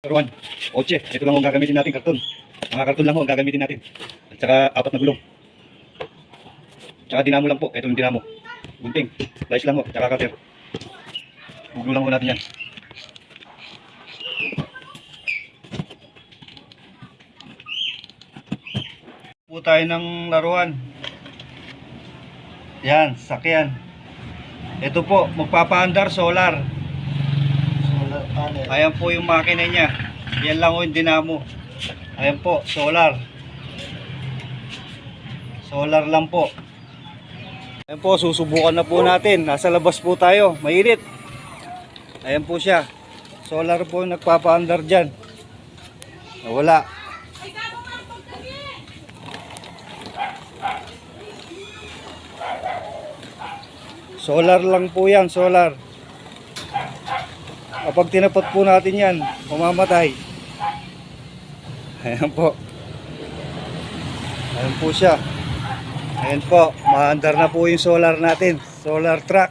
Ruan, Oche, ito lang ang gagamitin natin, karton. Mga karton lang ho ang gagamitin natin. At saka 4 na gulong. Tsaka dinamo lang po, ito yung dinamo. Gunting, slice lang ho, tsaka cutter. Gugulo lang ho natin yan. Po tayo ng laruan. Yan, sakyan. Ito po, magpapaandar solar. Solar panel. Ayan po yung makina niya. Yan lang ho yung dinamo. Ayan po, solar. Solar lang po. Ayan po, susubukan na po natin. Nasa labas po tayo. Mainit. Ayan po siya. Solar po yung nagpapaandar dyan. Nawala. Solar lang po yan, solar. Kapag tinapat po natin yan, mamamatay. Ayan po. Ayan po siya. Ayan po, maandar na po yung solar natin. Solar truck.